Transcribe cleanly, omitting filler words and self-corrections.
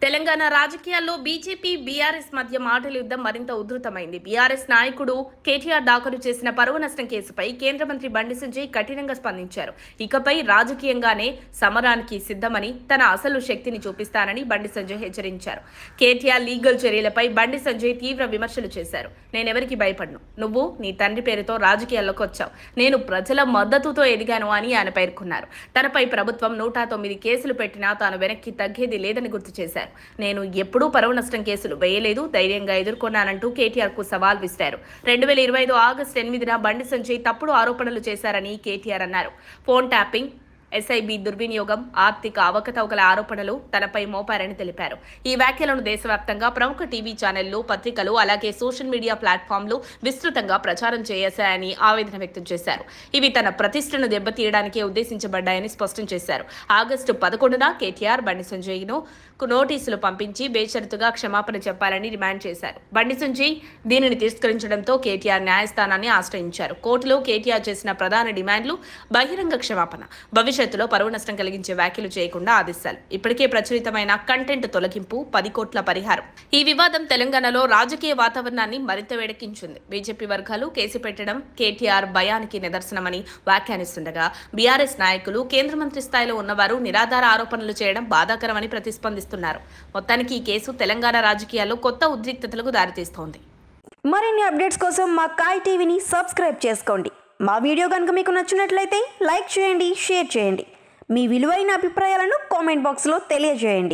తెలంగాణ రాజకీయాల్లో BJP BRS మధ్య మాటల యుద్ధం మరింత ఉధృతమైంది. బీఆర్ఎస్ నాయకుడు కేటీఆర్ దాఖలు చేసిన పరువు నష్టం కేసుపై కేంద్ర మంత్రి బండి సంజయ్ కఠినంగా స్పందించారు. ఇకపై రాజకీయంగానే సమరానికి సిద్ధమని, తన అసలు శక్తిని చూపిస్తానని బండి సంజయ్ హెచ్చరించారు. కేటీఆర్ లీగల్ చర్యలపై బండి సంజయ్ తీవ్ర విమర్శలు చేశారు. నేనెవరికి భయపడను, నువ్వు నీ తండ్రి పేరుతో రాజకీయాల్లోకి వచ్చావు, నేను ప్రజల మద్దతుతో ఎదిగాను అని ఆయన పేర్కొన్నారు. తనపై ప్రభుత్వం 109 కేసులు పెట్టినా తాను వెనక్కి తగ్గేది లేదని గుర్తు చేశారు. నేను ఎప్పుడూ పరువు నష్టం కేసులు వేయలేదు, ధైర్యంగా ఎదుర్కొన్నానంటూ కేటీఆర్ కు సవాల్ విసిరారు. 2025 ఆగస్టు 8న బండి సంజయ్ తప్పుడు ఆరోపణలు చేశారని కేటీఆర్ అన్నారు. ఫోన్ ట్యాపింగ్, ఎస్ఐబి దుర్వినియోగం, ఆర్థిక అవకతవకల ఆరోపణలు తనపై మోపారని తెలిపారు. ఈ వ్యాఖ్యలను దేశవ్యాప్తంగా ప్రముఖ టీవీ ఛానళ్లు, పత్రికలు, అలాగే సోషల్ మీడియా ప్లాట్ఫామ్లు విస్తృతంగా ప్రచారం చేశాయని ఆవేదన వ్యక్తం చేశారు. ఇవి తన ప్రతిష్టను దెబ్బతీయడానికే ఉద్దేశించబడ్డాయని స్పష్టం చేశారు. ఆగస్టు 11న కేటీఆర్ బండి సంజయ్ను నోటీసులు పంపించి బేషరతుగా క్షమాపణ చెప్పాలని డిమాండ్ చేశారు. బండి సంజయ్ దీనిని తిరస్కరించడంతో కేటీఆర్ న్యాయస్థానాన్ని ఆశ్రయించారు. కోర్టులో కేటీఆర్ చేసిన ప్రధాన డిమాండ్లు బహిరంగ క్షమాపణ, భవిష్యత్తులో పరువు నష్టం కలిగించే వ్యాఖ్యలు చేయకుండా ఆదేశాలు, ఇప్పటికే ప్రచురితమైన కంటెంట్ తొలగింపు, 10 కోట్ల పరిహారం. ఈ వివాదం తెలంగాణలో రాజకీయ వాతావరణాన్ని మరింత వేడెక్కించింది. బీజేపీ వర్గాలు కేసు పెట్టడం కేటీఆర్ భయానికి నిదర్శనమని వ్యాఖ్యానిస్తుండగా, బీఆర్ఎస్ నాయకులు, కేంద్ర మంత్రి స్థాయిలో ఉన్నవారు నిరాధార ఆరోపణలు చేయడం బాధాకరమని ప్రతిస్పందిస్తున్నారు. మొత్తానికి ఈ కేసు తెలంగాణ రాజకీయాల్లో కొత్త ఉద్రిక్తతలకు దారితీస్తోంది. మరిన్ని అప్డేట్స్ కోసం మా కాయ్ టీవీని సబ్స్క్రైబ్ చేసుకోండి. మా వీడియో కనుక మీకు నచ్చినట్లయితే లైక్ చేయండి, షేర్ చేయండి. మీ విలువైన అభిప్రాయాలను కామెంట్ బాక్స్లో తెలియజేయండి.